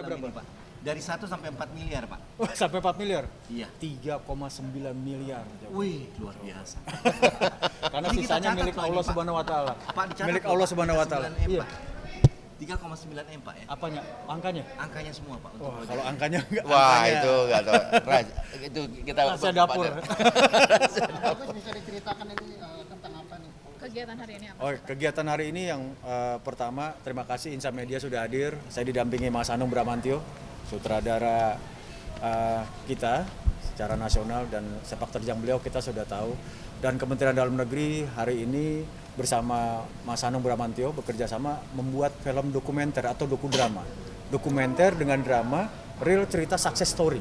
sampai berapa? Ini, Pak. Dari 1 sampai 4 miliar, Pak. Oh, sampai 4 miliar? Iya. 3,9 miliar. Wih, luar biasa. Karena Ini kita sisanya catat milik lagi, Allah Pak. Subhanahu wa taala. Pak, dicatat Milik loh, Allah Pak. Subhanahu wa taala. 3,9 M, Iya. Pak. 3,9 M, Pak ya. Apanya? Angkanya? Angkanya semua, Pak. Untuk Wah, proyek. kalau angkanya enggak. Wah, itu enggak tahu. Itu kita Rahasia dapur. Bagus, bisa diceritakan ini tentang apa nih? Kegiatan hari ini apa? Oh, kegiatan hari ini yang pertama, terima kasih Insa Media sudah hadir. Saya didampingi Mas Anung Bramantio, sutradara kita secara nasional, dan sepak terjang beliau kita sudah tahu. Dan Kementerian Dalam Negeri hari ini bersama Mas Anung Bramantio bekerja sama membuat film dokumenter atau dokudrama. Dokumenter dengan drama, real cerita success story.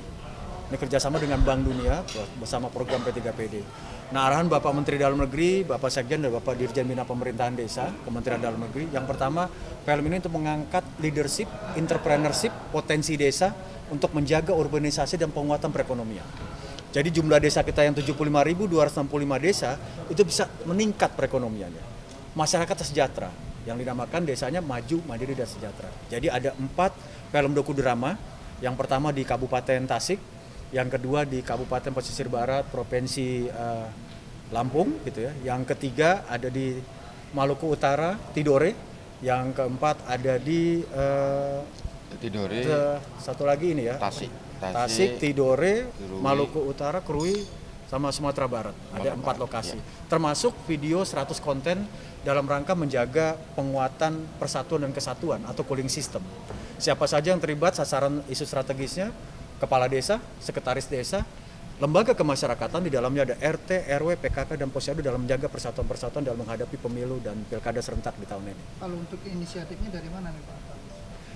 Ini kerjasama dengan Bank Dunia bersama program P3PD. Nah, arahan Bapak Menteri Dalam Negeri, Bapak Sekjen dan Bapak Dirjen Bina Pemerintahan Desa, Kementerian Dalam Negeri. Yang pertama, film ini untuk mengangkat leadership, entrepreneurship, potensi desa untuk menjaga urbanisasi dan penguatan perekonomian. Jadi jumlah desa kita yang 75.265 desa itu bisa meningkat perekonomiannya. Masyarakat sejahtera, yang dinamakan desanya maju, mandiri, dan sejahtera. Jadi ada 4 film dokudrama. Yang pertama di Kabupaten Tasik, yang kedua di Kabupaten Pesisir Barat, Provinsi Lampung, gitu ya. Yang ketiga ada di Maluku Utara, Tidore. Yang keempat ada di Tidore, satu lagi ini ya. Tasik, Tidore, Krui, Maluku Utara, Krui, sama Sumatera Barat. Ada 4 lokasi. Termasuk video 100 konten dalam rangka menjaga penguatan persatuan dan kesatuan atau cooling system. Siapa saja yang terlibat, sasaran isu strategisnya, kepala desa, sekretaris desa, lembaga kemasyarakatan, di dalamnya ada RT, RW, PKK, dan Posyandu dalam menjaga persatuan-persatuan dalam menghadapi pemilu dan pilkada serentak di tahun ini. Kalau untuk inisiatifnya dari mana nih Pak?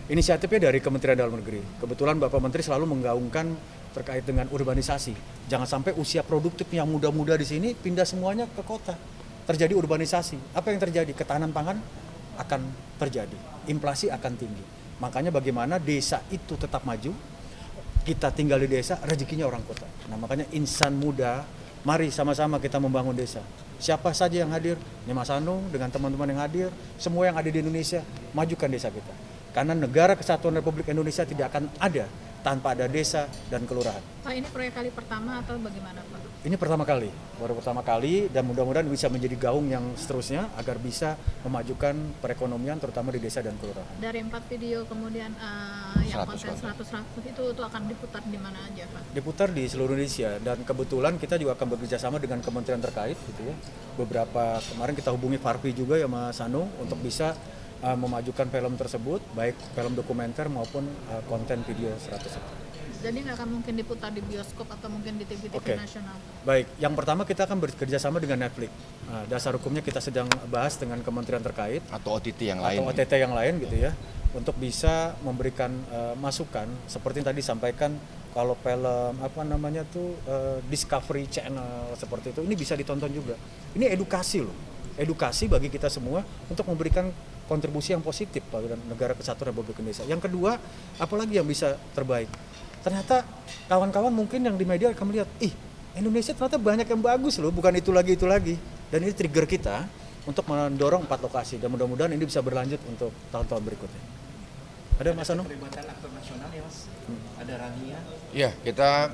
Inisiatifnya dari Kementerian Dalam Negeri. Kebetulan Bapak Menteri selalu menggaungkan terkait dengan urbanisasi. Jangan sampai usia produktif yang muda-muda di sini pindah semuanya ke kota. Terjadi urbanisasi. Apa yang terjadi? Ketahanan pangan akan terjadi. Inflasi akan tinggi. Makanya bagaimana desa itu tetap maju, kita tinggal di desa, rezekinya orang kota. Nah, makanya insan muda, mari sama-sama kita membangun desa. Siapa saja yang hadir, ini Mas Anung dengan teman-teman yang hadir, semua yang ada di Indonesia, majukan desa kita. Karena negara kesatuan Republik Indonesia tidak akan ada tanpa ada desa dan kelurahan. Pak, ini proyek kali pertama atau bagaimana, Pak? Ini pertama kali, baru pertama kali, dan mudah-mudahan bisa menjadi gaung yang seterusnya agar bisa memajukan perekonomian terutama di desa dan kelurahan. Dari 4 video kemudian yang 100 konten 100 itu akan diputar di mana aja, Pak? Diputar di seluruh Indonesia, dan kebetulan kita juga akan bekerja sama dengan kementerian terkait, gitu ya. Beberapa kemarin kita hubungi Farpi juga ya Mas Anung untuk bisa memajukan film tersebut, baik film dokumenter maupun konten video 100. Jadi nggak akan mungkin diputar di bioskop atau mungkin di TV-TV Oke. nasional? Baik, yang pertama kita akan bekerja sama dengan Netflix. Dasar hukumnya kita sedang bahas dengan kementerian terkait atau OTT yang atau lain. OTT yang lain, gitu ya, untuk bisa memberikan masukan seperti yang tadi sampaikan. Kalau film apa namanya tuh Discovery Channel seperti itu, ini bisa ditonton juga. Ini edukasi loh, edukasi bagi kita semua untuk memberikan kontribusi yang positif pada negara kesatuan Republik Indonesia. Yang kedua, apalagi yang bisa terbaik? Ternyata kawan-kawan mungkin yang di media akan melihat, Indonesia ternyata banyak yang bagus loh, bukan itu lagi. Dan ini trigger kita untuk mendorong 4 lokasi, dan mudah-mudahan ini bisa berlanjut untuk tahun-tahun berikutnya. Ada Mas Anung? Keterlibatan aktor nasional ya, Mas. Ada Rania. Ya, kita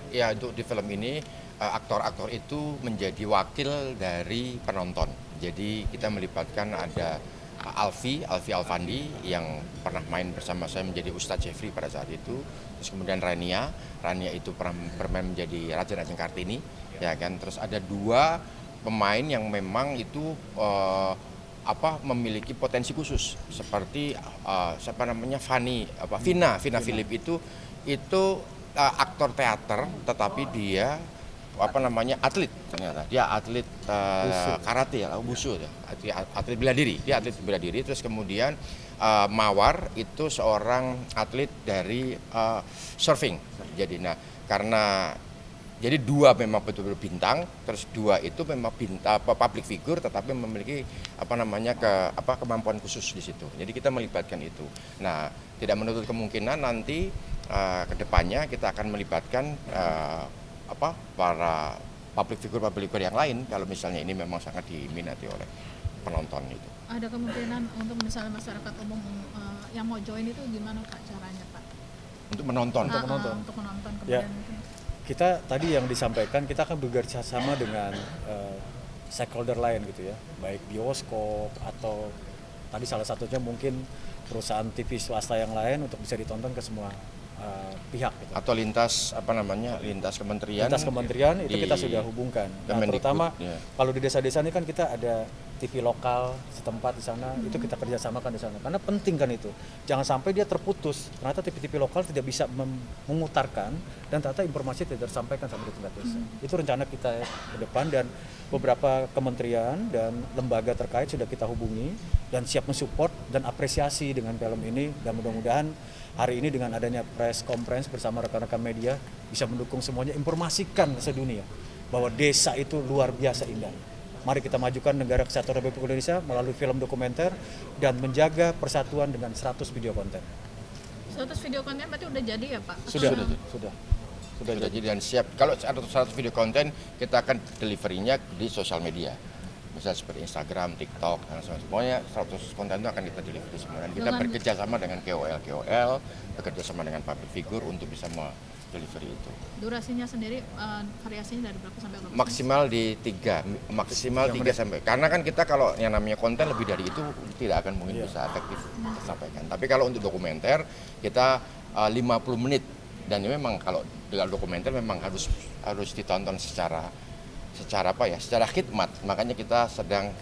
ya untuk di film ini aktor-aktor itu menjadi wakil dari penonton. Jadi kita melibatkan ada Alfi Alfandi yang pernah main bersama saya menjadi Ustadz Jeffrey pada saat itu. Terus kemudian Rania itu pernah bermain menjadi Raja Ajeng Kartini, ya kan. Terus ada 2 pemain yang memang itu memiliki potensi khusus seperti Vina Philip itu aktor teater, tetapi dia atlet, ternyata dia atlet karate ya, wushu ya, atlet bela diri. Terus kemudian Mawar itu seorang atlet dari surfing. Jadi jadi 2 memang betul-betul bintang, terus 2 itu memang public figure, tetapi memiliki kemampuan khusus di situ. Jadi kita melibatkan itu. Nah, tidak menutup kemungkinan nanti kedepannya kita akan melibatkan para public figure yang lain kalau misalnya ini memang sangat diminati oleh penonton itu. Ada kemungkinan untuk misalnya masyarakat umum yang mau join itu gimana Pak caranya, Pak? untuk menonton. Untuk menonton Ya. kemudian mungkin. Kita tadi yang disampaikan, kita akan bekerja sama dengan stakeholder lain gitu ya, baik bioskop atau tadi salah satunya mungkin perusahaan TV swasta yang lain untuk bisa ditonton ke semua pihak gitu. Atau lintas kementerian. Lintas kementerian itu di kita sudah hubungkan. Nah, Kemendikbud, terutama ya. kalau di desa-desa ini kan kita ada TV lokal setempat di sana, itu kita kerjasamakan di sana. Karena penting kan itu. Jangan sampai dia terputus. Ternyata TV-TV lokal tidak bisa memutarkan dan ternyata informasi tidak tersampaikan sampai di tingkat desa. Itu rencana kita ke depan dan beberapa kementerian dan lembaga terkait sudah kita hubungi dan siap mensupport dan apresiasi dengan film ini, dan mudah-mudahan hari ini dengan adanya press conference bersama rekan-rekan media bisa mendukung semuanya, informasikan sedunia bahwa desa itu luar biasa indah. Mari kita majukan negara kesatuan Republik Indonesia melalui film dokumenter dan menjaga persatuan dengan 100 video konten. 100 video konten berarti udah jadi ya Pak? Sudah Sudah jadi dan siap. Kalau ada 100 video konten, kita akan deliverynya di sosial media. Misalnya seperti Instagram, TikTok, dan semuanya 100 konten itu akan kita delivery semua. Dan kita bekerja sama dengan KOL, bekerja sama dengan public figure untuk bisa delivery itu. Durasinya sendiri variasinya dari berapa sampai berapa? Maksimal di 3 sampai. Karena kan kita kalau yang namanya konten lebih dari itu tidak akan mungkin bisa efektif sampaikan. Tapi kalau untuk dokumenter kita 50 menit, dan ini memang kalau dengan dokumenter memang harus ditonton secara khidmat. Makanya kita sedang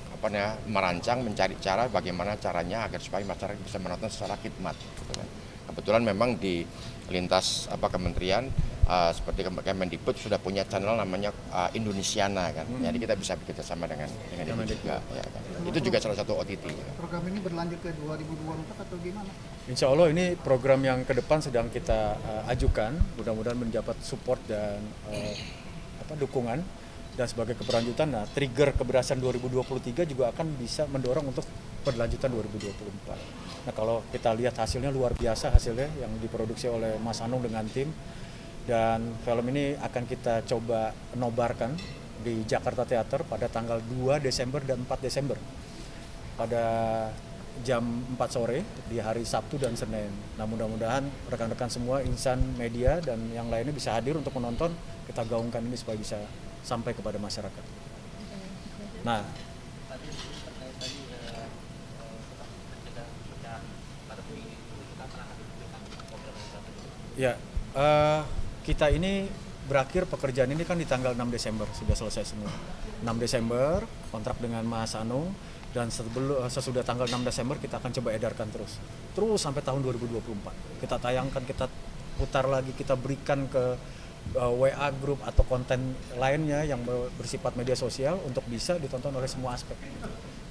merancang, mencari cara bagaimana caranya agar supaya masyarakat bisa menonton secara khidmat gitu kan. Kebetulan memang di lintas kementerian seperti Kemendikbud sudah punya channel namanya Indonesiana kan. Jadi kita bisa bekerja sama dengan itu juga ya kan. Itu juga salah satu OTT ya. Program ini berlanjut ke 2024 atau gimana? Insya Allah ini program yang ke depan sedang kita ajukan, mudah-mudahan mendapat support dan dukungan. Dan sebagai keberlanjutan, nah trigger keberhasilan 2023 juga akan bisa mendorong untuk berlanjutan 2024. Nah kalau kita lihat hasilnya luar biasa hasilnya yang diproduksi oleh Mas Anung dengan tim, dan film ini akan kita coba nobarkan di Jakarta Theater pada tanggal 2 Desember dan 4 Desember pada jam 4 sore di hari Sabtu dan Senin. Nah mudah-mudahan rekan-rekan semua insan media dan yang lainnya bisa hadir untuk menonton, kita gaungkan ini supaya bisa sampai kepada masyarakat. Nah, ya kita ini berakhir pekerjaan ini kan di tanggal 6 Desember sudah selesai semua. 6 Desember kontrak dengan Mas Anung, dan sesudah tanggal 6 Desember kita akan coba edarkan terus sampai tahun 2024. Kita tayangkan, kita putar lagi, kita berikan ke WA group atau konten lainnya yang bersifat media sosial untuk bisa ditonton oleh semua aspek.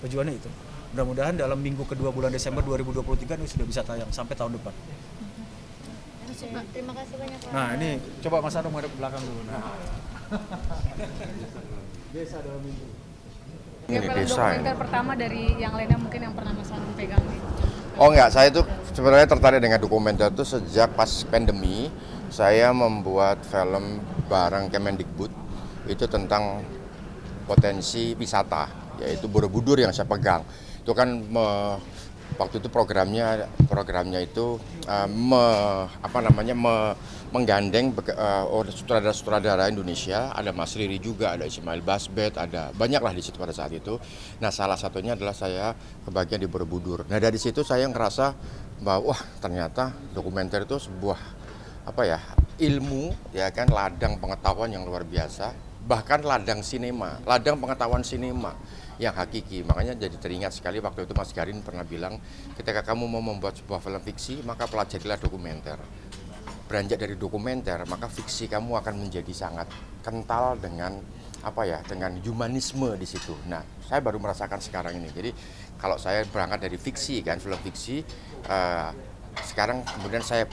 Tujuannya itu. Mudah-mudahan dalam minggu kedua bulan Desember 2023 ini sudah bisa tayang sampai tahun depan. Terima kasih banyak Pak. Nah ini coba Mas Anung menghadap ke belakang dulu. Nah. Desa dalam minggu. Ini film desa dokumenter pertama dari yang lainnya mungkin yang pernah Mas Anung pegang nih. Oh enggak, saya itu sebenarnya tertarik dengan dokumenter itu sejak pas pandemi. Saya membuat film bareng Kemendikbud itu tentang potensi wisata, yaitu Borobudur yang saya pegang. Itu kan waktu itu programnya itu menggandeng sutradara-sutradara Indonesia, ada Mas Riri juga, ada Ismail Basbet, ada banyaklah di situ pada saat itu. Nah salah satunya adalah saya kebagian di Borobudur. Nah dari situ saya ngerasa bahwa wah ternyata dokumenter itu sebuah ilmu, ya kan, ladang pengetahuan yang luar biasa, bahkan ladang pengetahuan sinema yang hakiki. Makanya jadi teringat sekali waktu itu Mas Garin pernah bilang, ketika kamu mau membuat sebuah film fiksi, maka pelajarilah dokumenter. Beranjak dari dokumenter, maka fiksi kamu akan menjadi sangat kental dengan dengan humanisme di situ. Nah, saya baru merasakan sekarang ini. Jadi kalau saya berangkat dari fiksi kan, film fiksi, sekarang kemudian saya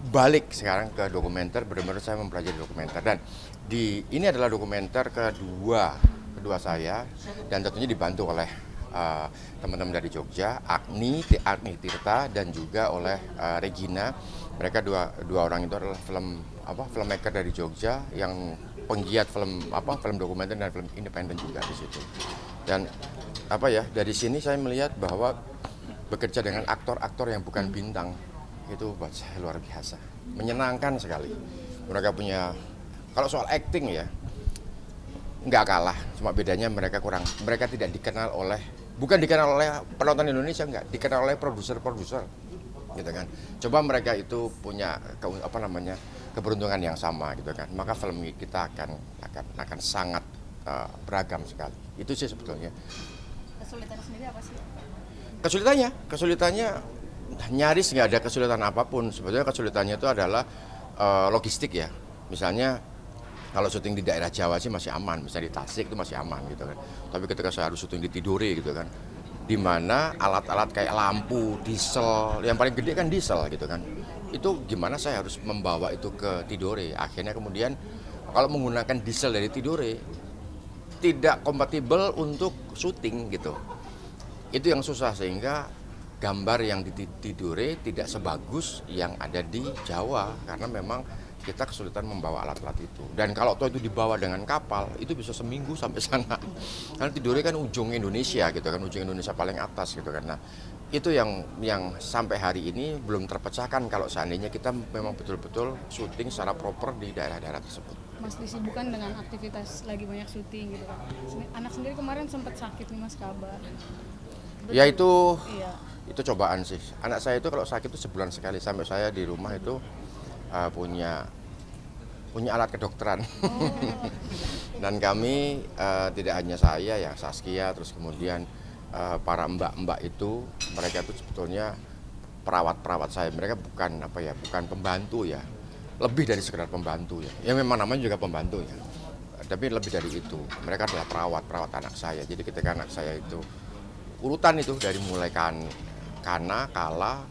balik sekarang ke dokumenter, benar-benar saya mempelajari dokumenter, dan ini adalah dokumenter kedua saya, dan tentunya dibantu oleh teman-teman dari Jogja, Agni Tirta, dan juga oleh Regina. Mereka dua orang itu adalah filmmaker dari Jogja yang penggiat film dokumenter dan film independen juga di situ. Dan dari sini saya melihat bahwa bekerja dengan aktor-aktor yang bukan bintang, itu buat saya luar biasa, menyenangkan sekali. Mereka punya, kalau soal acting ya, nggak kalah, cuma bedanya mereka tidak dikenal oleh, bukan dikenal oleh penonton Indonesia, nggak, dikenal oleh produser-produser, gitu kan. Coba mereka itu punya keberuntungan yang sama, gitu kan. Maka film kita akan sangat beragam sekali. Itu sih sebetulnya. Kesulitannya sendiri apa sih? Kesulitannya nyaris nggak ada kesulitan apapun. Sebetulnya kesulitannya itu adalah logistik ya. Misalnya kalau syuting di daerah Jawa sih masih aman, misalnya di Tasik itu masih aman gitu kan. Tapi ketika saya harus syuting di Tidore gitu kan, di mana alat-alat kayak lampu, diesel, yang paling gede kan diesel gitu kan. Itu gimana saya harus membawa itu ke Tidore. Akhirnya kemudian kalau menggunakan diesel dari Tidore tidak kompatibel untuk syuting gitu. Itu yang susah, sehingga gambar yang di Tidore tidak sebagus yang ada di Jawa karena memang kita kesulitan membawa alat-alat itu. Dan kalau toh itu dibawa dengan kapal, itu bisa seminggu sampai sana. Karena Tidore kan ujung Indonesia gitu kan, ujung Indonesia paling atas gitu kan. Nah, itu yang sampai hari ini belum terpecahkan kalau seandainya kita memang betul-betul syuting secara proper di daerah-daerah tersebut. Mas disibukkan dengan aktivitas lagi banyak syuting gitu kan. Anak sendiri kemarin sempat sakit nih Mas, kabar. Ya itu Iya. itu cobaan sih. Anak saya itu kalau sakit itu sebulan sekali, sampai saya di rumah itu punya alat kedokteran. Dan kami tidak hanya saya ya, Saskia, terus kemudian para mbak-mbak itu, mereka itu sebetulnya perawat-perawat saya. Mereka bukan pembantu ya, lebih dari sekedar pembantu ya. Ya memang namanya juga pembantu ya, tapi lebih dari itu. Mereka adalah perawat anak saya. Jadi ketika anak saya itu urutan itu dari mulai Kana, Kala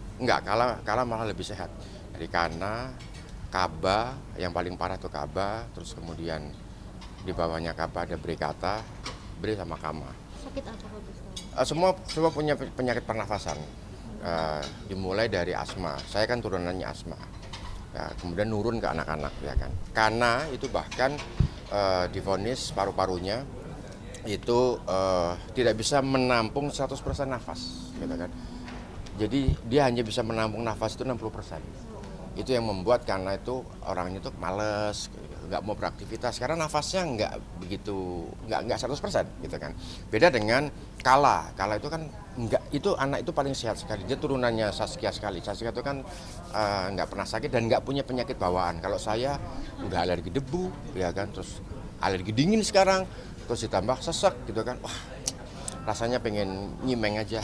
malah lebih sehat. Dari Kana, Kaba, yang paling parah itu Kaba, terus kemudian di bawahnya Kaba ada Brekata, Bre sama Kama. Sakit apa kalau bisa? Semua punya penyakit pernafasan. Dimulai dari asma. Saya kan turunannya asma. Ya, kemudian nurun ke anak-anak ya kan. Kana itu bahkan divonis paru-parunya itu tidak bisa menampung 100% nafas gitu kan. Jadi dia hanya bisa menampung nafas itu 60%. Itu yang membuat karena itu orangnya itu males, nggak mau beraktivitas karena nafasnya nggak 100% gitu kan. Beda dengan Kala itu kan itu anak itu paling sehat sekali. Dia turunannya Saskia sekali. Saskia itu kan nggak pernah sakit dan nggak punya penyakit bawaan. Kalau saya udah alergi debu ya kan, terus alergi dingin sekarang, terus ditambah sesek gitu kan. Wah, rasanya pengen nyimeng aja.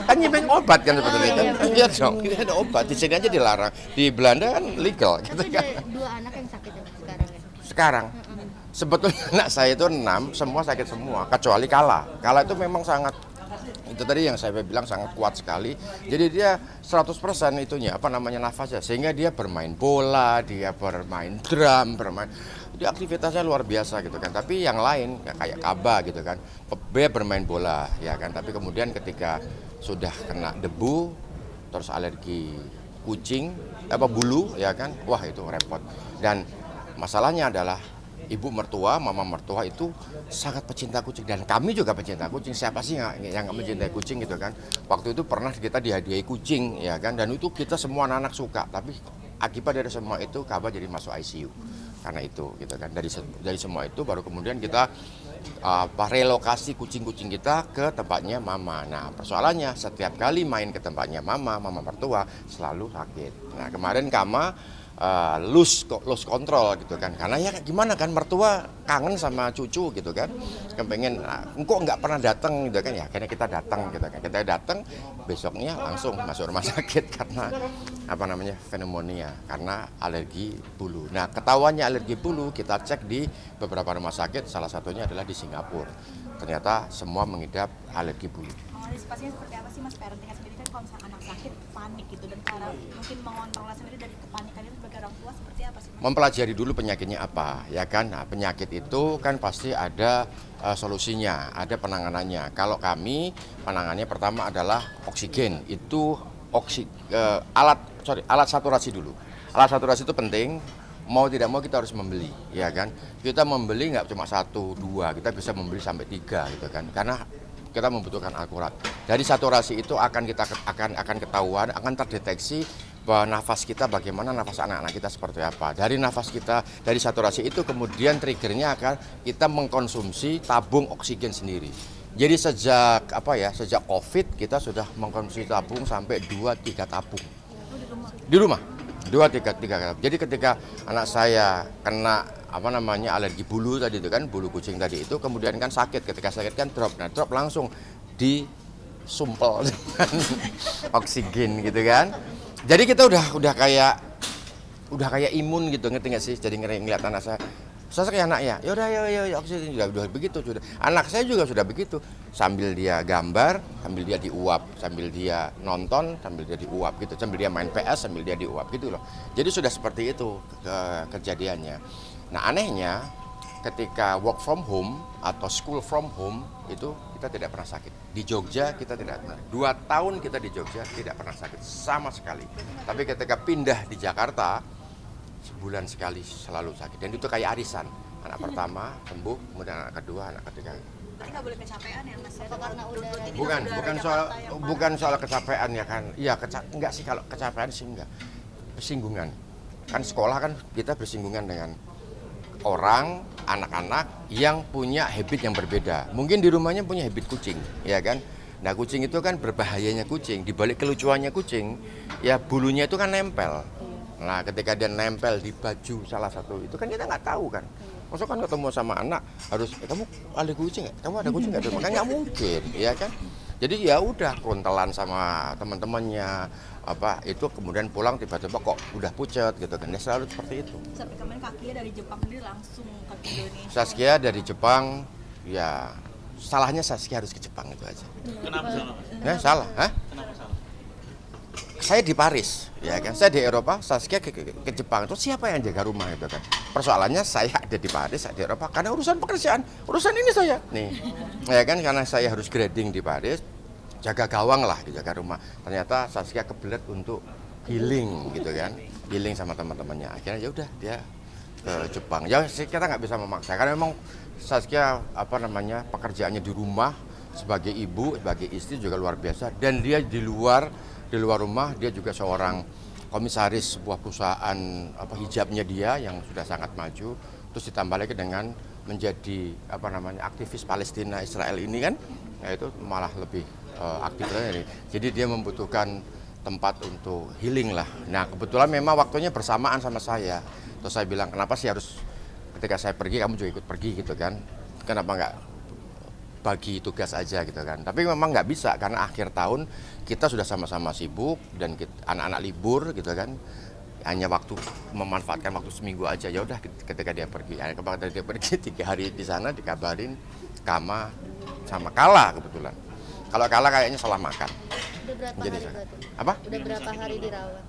Kan nyimeng obat kan sebetulnya kan. Iya dong, ini ada obat. Di sini aja dilarang. Di Belanda kan legal gitu Tapi kan. ada 2 anak yang sakit ya sekarang ya? Sekarang sebetulnya anak saya itu 6, semua sakit semua kecuali Kala. Kala itu memang sangat, itu tadi yang saya bilang sangat kuat sekali. Jadi dia 100% itunya nafasnya, sehingga dia bermain bola, dia bermain drum, dia aktivitasnya luar biasa gitu kan. Tapi yang lain ya kayak Kaba gitu kan, dia bermain bola ya kan, tapi kemudian ketika sudah kena debu terus alergi kucing bulu ya kan, wah itu repot. Dan masalahnya adalah ibu mertua, mama mertua itu sangat pecinta kucing, dan kami juga pecinta kucing. Siapa sih yang nggak mencintai kucing gitu kan. Waktu itu pernah kita dihadiahi kucing ya kan, dan itu kita semua anak-anak suka. Tapi akibat dari semua itu Kaba jadi masuk ICU karena itu gitu kan. Dari semua itu baru kemudian kita relokasi kucing-kucing kita ke tempatnya mama. Nah persoalannya setiap kali main ke tempatnya mama mertua selalu sakit. Nah kemarin Kama lose control gitu kan, karena ya gimana kan, mertua kangen sama cucu gitu kan, pengen engkau nggak pernah datang gitu kan, ya karena kita datang gitu kan, kita datang besoknya langsung masuk rumah sakit karena pneumonia, karena alergi bulu. Nah ketahuannya alergi bulu, kita cek di beberapa rumah sakit, salah satunya adalah di Singapura, ternyata semua mengidap alergi bulu. Antisipasinya seperti apa sih Mas, parentingnya sendiri kan kalau misalnya anak sakit panik gitu, dan cara mungkin mengontrolnya sendiri dari kepanikan itu sebagai orang tua seperti apa sih Mas? Mempelajari dulu penyakitnya apa ya kan. Nah, penyakit itu kan pasti ada solusinya, ada penanganannya. Kalau kami penanganannya pertama adalah oksigen. Itu alat saturasi dulu. Alat saturasi itu penting. Mau tidak mau kita harus membeli, ya kan. Kita membeli nggak cuma 1, 2, kita bisa membeli sampai 3 gitu kan. Karena kita membutuhkan akurat. Dari saturasi itu akan ketahuan, akan terdeteksi bahwa nafas kita bagaimana, nafas anak-anak kita seperti apa. Dari nafas kita, dari saturasi itu kemudian triggernya akan kita mengkonsumsi tabung oksigen sendiri. Jadi sejak COVID kita sudah mengkonsumsi tabung sampai 2-3 tabung. Di rumah. 2-3 tabung. Jadi ketika anak saya kena alergi bulu tadi itu kan, bulu kucing tadi itu, kemudian kan sakit, ketika sakit kan drop. Nah, drop langsung disumpel dengan oksigen gitu kan. Jadi kita udah kayak imun gitu, ngerti nggak sih? Jadi ngeliat anak saya kayak anaknya, yaudah oksigen udah begitu sudah. Anak saya juga sudah begitu, sambil dia gambar, sambil dia diuap, sambil dia nonton, sambil dia diuap gitu, sambil dia main PS, sambil dia diuap gitu loh. Jadi sudah seperti itu kejadiannya. Nah anehnya ketika work from home atau school from home itu kita tidak pernah sakit. Di Jogja kita tidak pernah. 2 tahun kita di Jogja tidak pernah sakit sama sekali. Tapi ketika pindah di Jakarta, sebulan sekali selalu sakit. Dan itu kayak arisan. Anak pertama sembuh, kemudian anak kedua, anak ketiga. Tapi nggak boleh kecapean ya Mas? Apa karena udah Bukan soal kecapean ya kan. Iya, enggak sih, kalau kecapean sih enggak. Bersinggungan. Kan sekolah kan kita bersinggungan dengan orang, anak-anak yang punya habit yang berbeda. Mungkin di rumahnya punya habit kucing, ya kan? Nah, kucing itu kan berbahayanya kucing, dibalik kelucuannya kucing, ya bulunya itu kan nempel. Nah, ketika dia nempel di baju salah satu itu kan kita nggak tahu kan. Maksudnya kan ketemu sama anak harus, kamu ada kucing nggak? Kamu ada kucing nggak? Kan nggak mungkin, ya kan? Jadi ya udah kontelan sama teman-temannya, itu kemudian pulang tiba-tiba kok udah pucat gitu kan. Dia selalu seperti itu. Sampai kemarin kakinya dari Jepang sendiri langsung ke Indonesia. Saskia dari Jepang, ya salahnya Saskia harus ke Jepang itu aja. Kenapa salah Mas? Ya salah, hah? Kenapa salah? Saya di Paris, ya kan. Saya di Eropa, Saskia ke Jepang. Terus siapa yang jaga rumah itu kan? Persoalannya saya ada di Paris, saya di Eropa karena urusan pekerjaan, urusan ini saya. Nih, ya kan, karena saya harus grading di Paris, jaga gawang lah, jaga rumah. Ternyata Saskia kebelet untuk healing gitu kan, healing sama teman-temannya. Akhirnya ya udah dia ke Jepang. Ya kita nggak bisa memaksa karena memang Saskia pekerjaannya di rumah sebagai ibu, sebagai istri juga luar biasa, dan dia di luar rumah dia juga seorang komisaris sebuah perusahaan hijabnya dia yang sudah sangat maju, terus ditambah lagi dengan menjadi aktivis Palestina Israel ini kan, ya itu malah lebih aktif lagi. Jadi dia membutuhkan tempat untuk healing lah. Nah kebetulan memang waktunya bersamaan sama saya. Terus saya bilang, kenapa sih harus ketika saya pergi kamu juga ikut pergi gitu kan? Kenapa nggak bagi tugas aja gitu kan? Tapi memang nggak bisa karena akhir tahun kita sudah sama-sama sibuk dan anak-anak libur gitu kan. Hanya memanfaatkan waktu seminggu aja. Ya udah ketika dia pergi, ketika dia pergi 3 hari di sana dikabarin Kama sama Kala kebetulan. Kalau Kala kayaknya salah makan. Udah berapa Jadi, hari berarti? apa? Udah berapa hari dirawat?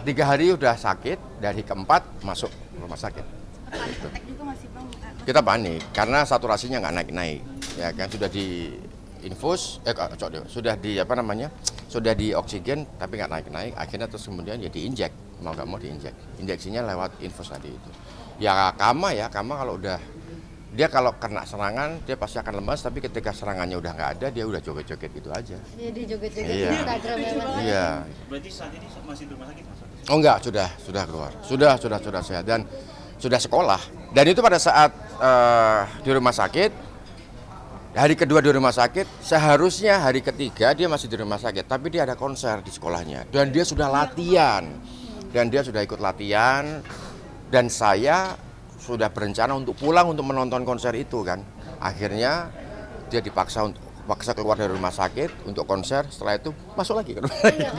3 hari udah sakit, dari keempat masuk rumah sakit. Panik attack juga masih Bang. Kita panik karena saturasinya nggak naik-naik, ya kan, sudah di infus, sudah di oksigen tapi nggak naik-naik, akhirnya terus kemudian ya diinjek, mau nggak mau diinjek, injeksinya lewat infus tadi itu. Ya Kama kalau udah dia kalau kena serangan dia pasti akan lemas, tapi ketika serangannya udah nggak ada dia udah joget-joget gitu aja. Iya, di joget-joget Iya. di Instagram ya Mas. Iya. Berarti saat ini masih di rumah sakit Mas? Oh enggak, sudah keluar. Sudah sehat dan sudah sekolah. Dan itu pada saat di rumah sakit, hari kedua di rumah sakit, seharusnya hari ketiga dia masih di rumah sakit, tapi dia ada konser di sekolahnya. Dan dia sudah latihan. Dan dia sudah ikut latihan, dan saya sudah berencana untuk pulang untuk menonton konser itu kan. Akhirnya dia dipaksa keluar dari rumah sakit untuk konser, setelah itu masuk lagi ke rumah sakit.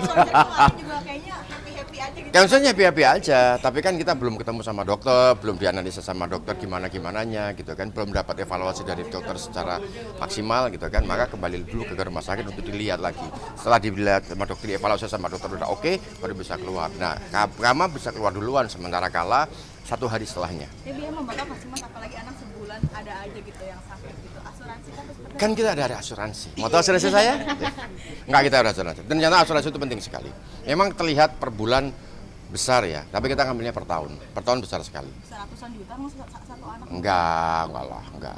Juga kayaknya happy aja gitu. Konsernya happy aja, tapi kan kita belum ketemu sama dokter, belum dianalisa sama dokter gimananya gitu kan, belum dapat evaluasi dari dokter secara maksimal gitu kan, maka kembali dulu ke rumah sakit untuk dilihat lagi. Setelah dilihat sama dokter, dievaluasi sama dokter udah oke, baru bisa keluar. Nah, Kama bisa keluar duluan, sementara Kala 1 hari setelahnya. Ya biar membakar masih Mas, apalagi anak sebulan ada aja gitu yang sakit gitu. Asuransi kan terus Kan kita ada asuransi. Mau tahu asuransi saya? Enggak, kita ada asuransi. Dan ternyata asuransi itu penting sekali. Memang terlihat per bulan besar ya, tapi kita ngambilnya per tahun. Per tahun besar sekali. bisa ratusan juta Mas satu anak. Enggak lah, enggak.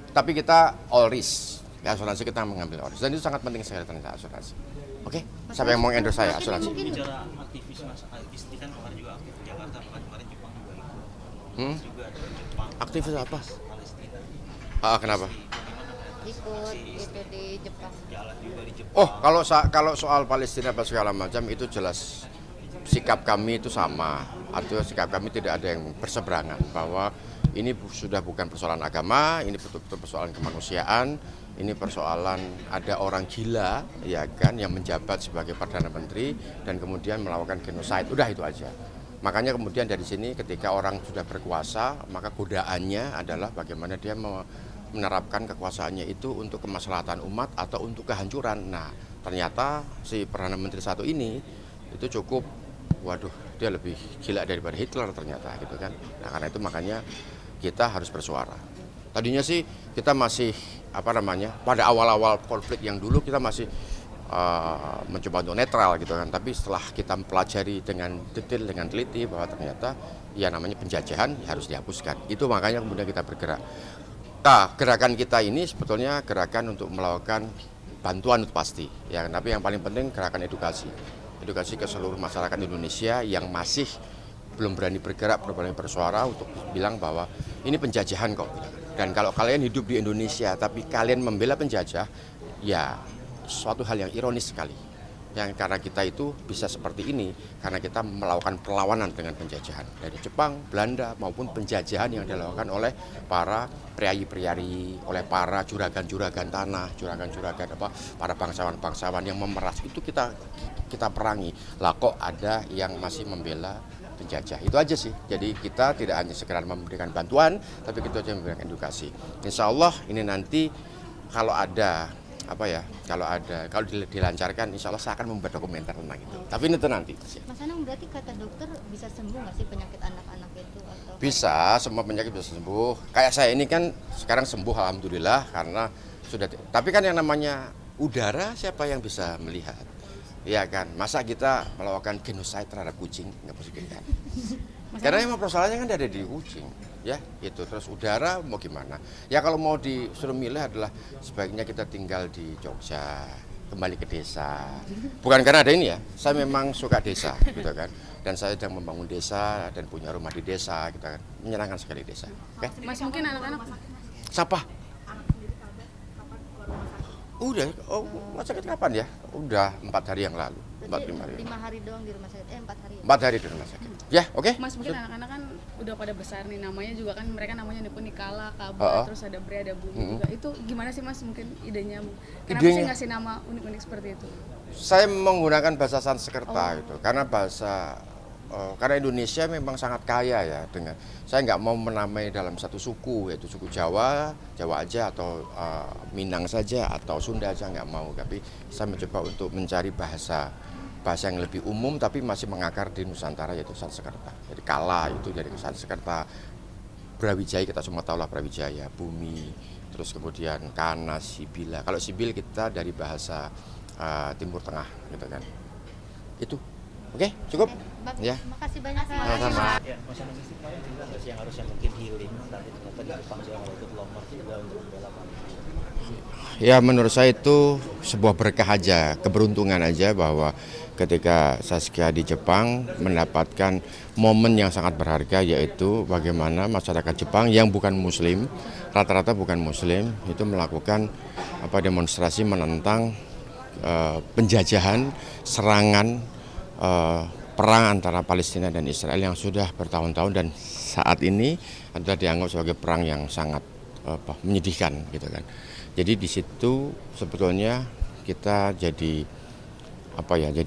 Tapi kita all risk. Di asuransi kita mengambil oris. Dan itu sangat penting sekali ternyata asuransi. Oke, siapa yang mau endorse saya asuransi? Bicara aktivis Mas, istri kan kemarin juga aktif di Jakarta, kemarin Jepang juga ikut. Juga ada Jepang. Aktivis apa? Palestina. Kenapa? Ikut itu di Jepang. Jalan juga di Jepang. Oh, kalau soal Palestina apa segala macam itu jelas sikap kami itu sama. Artinya sikap kami tidak ada yang berseberangan bahwa ini sudah bukan persoalan agama, ini betul-betul persoalan kemanusiaan, ini persoalan ada orang gila ya kan yang menjabat sebagai Perdana Menteri dan kemudian melakukan genocide. Udah itu aja. Makanya kemudian dari sini ketika orang sudah berkuasa, maka godaannya adalah bagaimana dia menerapkan kekuasaannya itu untuk kemaslahatan umat atau untuk kehancuran. Nah, ternyata si Perdana Menteri satu ini itu cukup, waduh, dia lebih gila daripada Hitler ternyata gitu kan. Nah, karena itu makanya kita harus bersuara. Tadinya sih kita masih pada awal-awal konflik yang dulu kita masih mencoba untuk netral gitu kan. Tapi setelah kita mempelajari dengan detail, dengan teliti bahwa ternyata ya namanya penjajahan harus dihapuskan. Itu makanya kemudian kita bergerak. Nah, gerakan kita ini sebetulnya gerakan untuk melakukan bantuan itu pasti. Ya, tapi yang paling penting gerakan edukasi. Edukasi ke seluruh masyarakat Indonesia yang masih belum berani bergerak, belum berani bersuara untuk bilang bahwa ini penjajahan kok. Dan kalau kalian hidup di Indonesia tapi kalian membela penjajah, ya suatu hal yang ironis sekali. Yang karena kita itu bisa seperti ini karena kita melakukan perlawanan dengan penjajahan dari Jepang, Belanda maupun penjajahan yang dilakukan oleh para priayi-priayi, oleh para juragan-juragan tanah, para bangsawan-bangsawan yang memeras itu kita perangi. Lah kok ada yang masih membela penjajah. Itu aja sih. Jadi kita tidak hanya sekedar memberikan bantuan, tapi kita juga memberikan edukasi. Insya Allah ini nanti kalau dilancarkan, insya Allah saya akan membuat dokumenter tentang itu. Tapi itu nanti. Mas Anang, berarti kata dokter bisa sembuh nggak sih penyakit anak-anak itu? Atau Bisa, semua penyakit bisa sembuh. Kayak saya ini kan sekarang sembuh alhamdulillah karena sudah. Tapi kan yang namanya udara siapa yang bisa melihat? Ya kan, masa kita melakukan genocide terhadap kucing nggak mungkin kan? Karena emang persoalannya kan ada di kucing, ya itu. Terus udara mau gimana? Ya kalau mau disuruh milih adalah sebaiknya kita tinggal di Jogja, kembali ke desa. Bukan karena ada ini ya, saya memang suka desa, gitu kan. Dan saya sedang membangun desa dan punya rumah di desa, kita kan menyenangkan sekali desa. Oke? Mas, mungkin anak-anak Siapa? Udah, rumah sakit kapan ya? Udah 4 hari yang lalu, 4-5 hari. 5 hari doang di rumah sakit, 4 hari. 4 hari di rumah sakit. Ya, oke. Mas, mungkin anak-anak kan udah pada besar nih, namanya juga kan mereka namanya Nikala, Kaba, terus ada Bre, ada Bumi juga. Itu gimana sih Mas mungkin idenya? Kenapa sih ngasih nama unik-unik seperti itu? Saya menggunakan bahasa Sanskerta itu karena Indonesia memang sangat kaya ya dengan. Saya nggak mau menamai dalam satu suku, yaitu suku Jawa aja atau Minang saja atau Sunda aja nggak mau. Tapi saya mencoba untuk mencari bahasa yang lebih umum tapi masih mengakar di Nusantara, yaitu Sanskerta. Jadi Kala itu dari Sanskerta, Brawijaya kita semua tahu lah Brawijaya, Bumi, terus kemudian Kana, Sibila. Kalau Sibil kita dari bahasa Timur Tengah gitu kan. Itu. Oke, cukup? Ya. Makasih banyak Kak. Sama-sama. Ya, Mas Anang istri kemarin juga nggak sih yang harusnya mungkin healing, tapi ternyata di Jepang dia malah ikut lomba juga untuk membela Palestina. Ya menurut saya itu sebuah berkah aja, keberuntungan aja bahwa ketika Saskia di Jepang mendapatkan momen yang sangat berharga, yaitu bagaimana masyarakat Jepang yang bukan muslim, rata-rata bukan muslim, itu melakukan demonstrasi menentang penjajahan, serangan, perang antara Palestina dan Israel yang sudah bertahun-tahun dan saat ini adalah dianggap sebagai perang yang sangat menyedihkan gitu kan. Jadi di situ sebetulnya kita jadi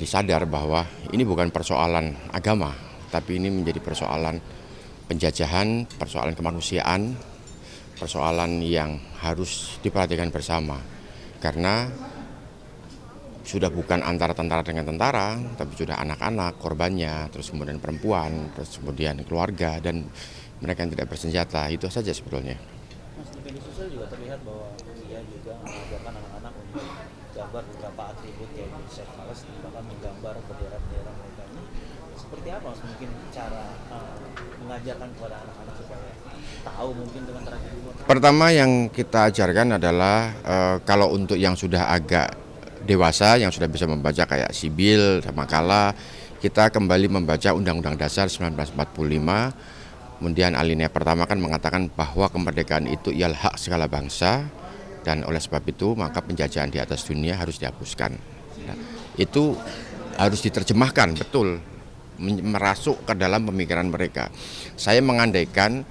sadar bahwa ini bukan persoalan agama, tapi ini menjadi persoalan penjajahan, persoalan kemanusiaan, persoalan yang harus diperhatikan bersama. Karena sudah bukan antara tentara dengan tentara, tapi sudah anak-anak korbannya, terus kemudian perempuan, terus kemudian keluarga dan mereka yang tidak bersenjata. Itu saja sebetulnya. Mas, media sosial juga terlihat bahwa dia juga mengajarkan anak-anak untuk gambar beberapa atribut kayak Safe Palestine, bahkan menggambar bendera-bendera mereka. Ini seperti apa Mas mungkin cara mengajarkan kepada anak-anak supaya tahu mungkin dengan tragedi World War? Pertama yang kita ajarkan adalah kalau untuk yang sudah agak dewasa, yang sudah bisa membaca kayak Sibil, makalah, kita kembali membaca Undang-Undang Dasar 1945. Kemudian alinea pertama kan mengatakan bahwa kemerdekaan itu ialah hak segala bangsa dan oleh sebab itu maka penjajahan di atas dunia harus dihapuskan. Nah, itu harus diterjemahkan betul, merasuk ke dalam pemikiran mereka. Saya mengandaikan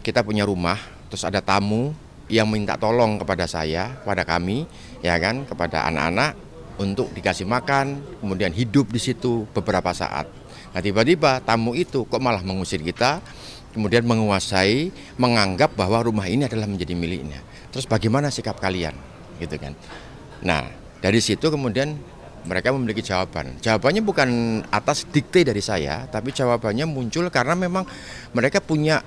kita punya rumah, terus ada tamu yang minta tolong kepada saya, kepada kami, ya kan, kepada anak-anak untuk dikasih makan, kemudian hidup di situ beberapa saat. Nah tiba-tiba tamu itu kok malah mengusir kita, kemudian menguasai, menganggap bahwa rumah ini adalah menjadi miliknya. Terus bagaimana sikap kalian, gitu kan? Nah dari situ kemudian mereka memiliki jawaban. Jawabannya bukan atas dikte dari saya, tapi jawabannya muncul karena memang mereka punya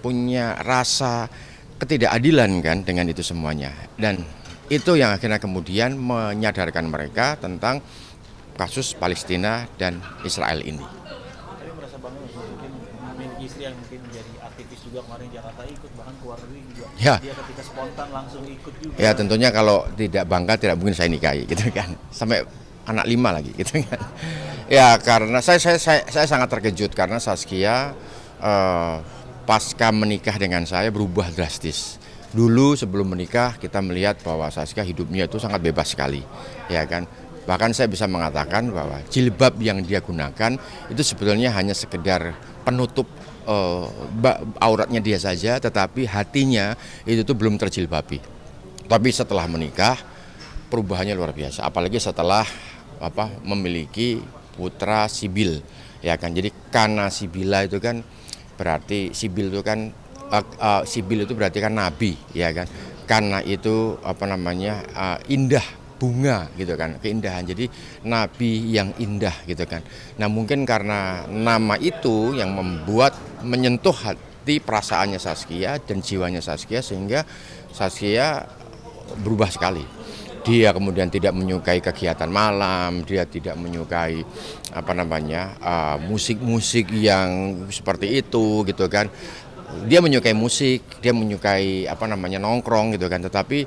punya rasa ketidakadilan kan dengan itu semuanya. Dan itu yang akhirnya kemudian menyadarkan mereka tentang kasus Palestina dan Israel ini. Tapi merasa bangga mungkin memiliki istri yang mungkin menjadi aktivis juga kemarin di Jakarta, ikut bahkan keluar negeri juga. Ya. Dia ketika spontan langsung ikut juga. Ya tentunya kalau tidak bangga tidak mungkin saya nikahi gitu kan. Sampai anak 5 lagi gitu kan. Ya karena saya sangat terkejut karena Saskia pasca menikah dengan saya berubah drastis. Dulu sebelum menikah kita melihat bahwa Saskia hidupnya itu sangat bebas sekali, ya kan. Bahkan saya bisa mengatakan bahwa jilbab yang dia gunakan itu sebetulnya hanya sekedar penutup auratnya dia saja, tetapi hatinya itu tuh belum terjilbabi. Tapi setelah menikah perubahannya luar biasa, apalagi setelah memiliki putra Sibil, ya kan. Jadi Kana Sibila itu kan berarti Sibil itu kan Sibil itu berarti kan nabi, ya kan. Kana itu indah, bunga gitu kan, keindahan. Jadi nabi yang indah gitu kan. Nah mungkin karena nama itu yang menyentuh hati perasaannya Saskia dan jiwanya Saskia sehingga Saskia berubah sekali. Dia kemudian tidak menyukai kegiatan malam, dia tidak menyukai musik-musik yang seperti itu gitu kan. Dia menyukai musik, dia menyukai nongkrong gitu kan, tetapi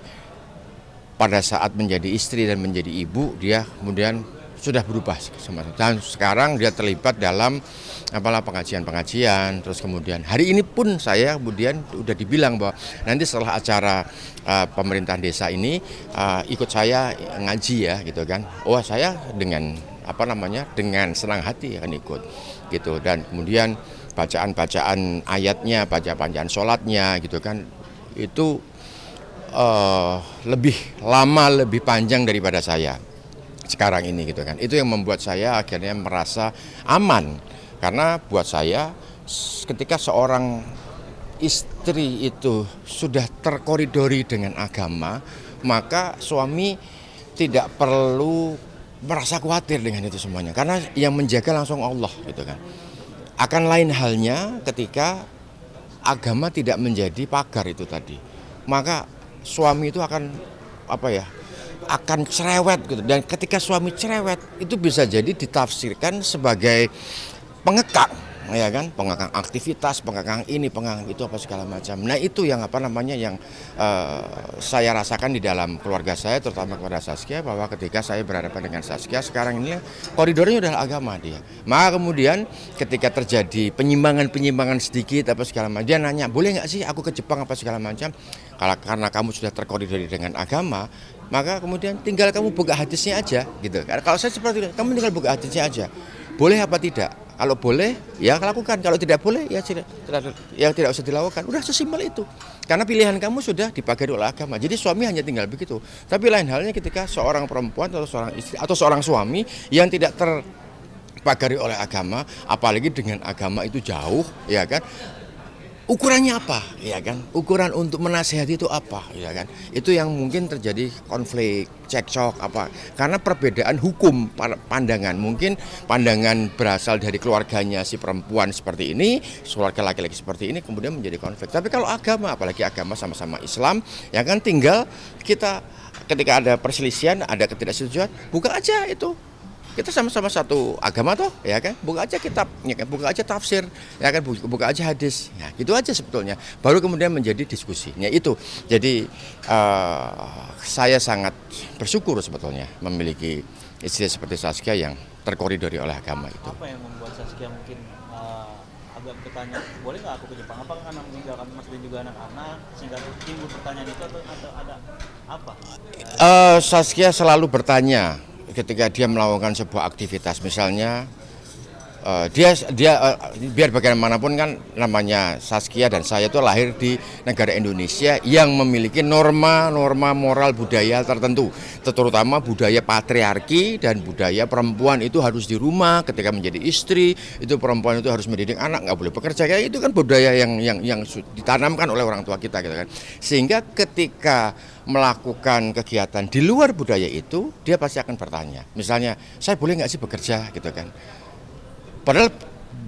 pada saat menjadi istri dan menjadi ibu dia kemudian sudah berubah dan sekarang dia terlibat dalam pengajian-pengajian. Terus kemudian hari ini pun saya kemudian udah dibilang bahwa nanti setelah acara pemerintahan desa ini ikut saya ngaji ya gitu kan. Oh saya dengan dengan senang hati akan ikut gitu. Dan kemudian bacaan-bacaan ayatnya, bacaan sholatnya gitu kan, itu lebih lama, lebih panjang daripada saya sekarang ini gitu kan. Itu yang membuat saya akhirnya merasa aman, karena buat saya ketika seorang istri itu sudah terkoridori dengan agama, maka suami tidak perlu merasa khawatir dengan itu semuanya, karena yang menjaga langsung Allah gitu kan. Akan lain halnya ketika agama tidak menjadi pagar itu tadi, maka suami itu akan cerewet gitu. Dan ketika suami cerewet itu bisa jadi ditafsirkan sebagai pengekang, ya kan, pengekang aktivitas, pengekang ini, pengekang itu segala macam. Nah itu yang yang saya rasakan di dalam keluarga saya, terutama kepada Saskia, bahwa ketika saya berhadapan dengan Saskia sekarang ini koridornya adalah agama dia. Maka kemudian ketika terjadi penyimpangan sedikit segala macam, dia nanya, boleh nggak sih aku ke Jepang segala macam. Karena kamu sudah terkoridori dengan agama, maka kemudian tinggal kamu buka hadisnya aja gitu. Kalau saya seperti itu, kamu tinggal buka hadisnya aja. Boleh apa tidak? Kalau boleh ya lakukan, kalau tidak boleh ya tidak usah dilakukan. Udah sesimpel itu. Karena pilihan kamu sudah dipagari oleh agama. Jadi suami hanya tinggal begitu. Tapi lain halnya ketika seorang perempuan atau seorang istri atau seorang suami yang tidak terpagari oleh agama, apalagi dengan agama itu jauh, ya kan? ukurannya apa, ya kan? Ukuran untuk menasehati itu apa, ya kan? Itu yang mungkin terjadi konflik, cekcok apa? Karena perbedaan hukum pandangan, mungkin pandangan berasal dari keluarganya si perempuan seperti ini, keluarga laki-laki seperti ini, kemudian menjadi konflik. Tapi kalau agama, apalagi agama sama-sama Islam, ya kan tinggal kita ketika ada perselisihan, ada ketidaksetujuan, buka aja itu. Kita sama-sama satu agama toh, ya kan? Buka aja kitab, ya kan? Buka aja tafsir, ya kan? Buka aja hadis. Ya, gitu aja sebetulnya. Baru kemudian menjadi diskusinya itu. Jadi saya sangat bersyukur sebetulnya memiliki istri seperti Saskia yang terkoridori oleh agama itu. Apa yang membuat Saskia mungkin agak bertanya, boleh nggak aku ke Jepang? Apa karena meninggalkan Mas dan juga anak-anak sehingga timbul pertanyaan itu atau ada apa? Saskia selalu bertanya ketika dia melakukan sebuah aktivitas, misalnya biar bagaimanapun kan namanya Saskia dan saya itu lahir di negara Indonesia yang memiliki norma-norma moral budaya tertentu, terutama budaya patriarki dan budaya perempuan itu harus di rumah ketika menjadi istri, itu perempuan itu harus mendidik anak, nggak boleh bekerja, kayak itu kan budaya yang ditanamkan oleh orang tua kita gitu kan. Sehingga ketika melakukan kegiatan di luar budaya itu, dia pasti akan bertanya, misalnya saya boleh nggak sih bekerja gitu kan. Padahal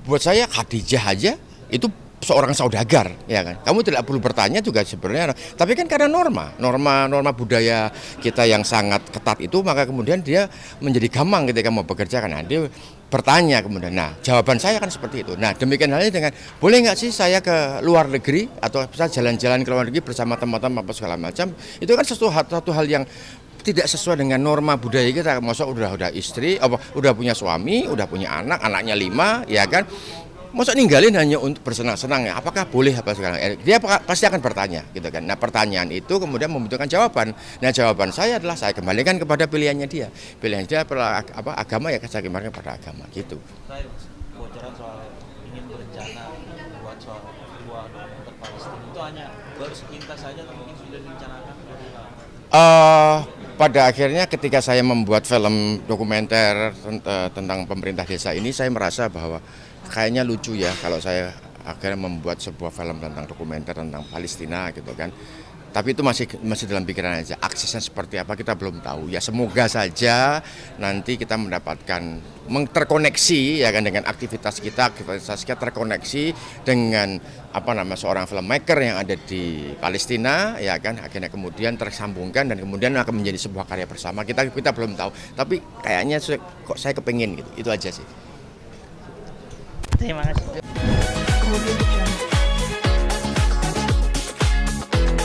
buat saya Khadijah aja itu seorang saudagar, ya kan. Kamu tidak perlu bertanya juga sebenarnya. Tapi kan karena norma budaya kita yang sangat ketat itu, maka kemudian dia menjadi gampang ketika mau bekerja kan. Nah, dia bertanya kemudian. Nah, jawaban saya kan seperti itu. Nah, demikian halnya dengan boleh nggak sih saya ke luar negeri atau bisa jalan-jalan ke luar negeri bersama teman-teman apa segala macam. Itu kan satu hal yang tidak sesuai dengan norma budaya kita. Masa udah istri, udah punya suami, udah punya anak, anaknya 5, ya kan. Masa ninggalin hanya untuk bersenang-senang ya? Apakah boleh apa sekarang? Dia pasti akan bertanya, gitu kan. Nah, pertanyaan itu kemudian membutuhkan jawaban. Nah, jawaban saya adalah saya kembalikan kepada pilihannya dia. Pilihan dia agama ya saya kembalikan pada agama, gitu. Saya bocoran soal ingin berencana buat soal dua dokumenter Palestina itu hanya baru sepintas saja atau mungkin sudah direncanakan? Pada akhirnya ketika saya membuat film dokumenter tentang pemerintah desa ini, saya merasa bahwa kayaknya lucu ya kalau saya akhirnya membuat sebuah film tentang dokumenter tentang Palestina gitu kan. Tapi itu masih dalam pikiran aja. Aksesnya seperti apa kita belum tahu. Ya semoga saja nanti kita mendapatkan terkoneksi ya kan dengan aktivitas Saskia terkoneksi dengan seorang filmmaker yang ada di Palestina ya kan, akhirnya kemudian tersambungkan dan kemudian akan menjadi sebuah karya bersama. Kita belum tahu. Tapi kayaknya kok saya kepengin gitu. Itu aja sih. Terima kasih.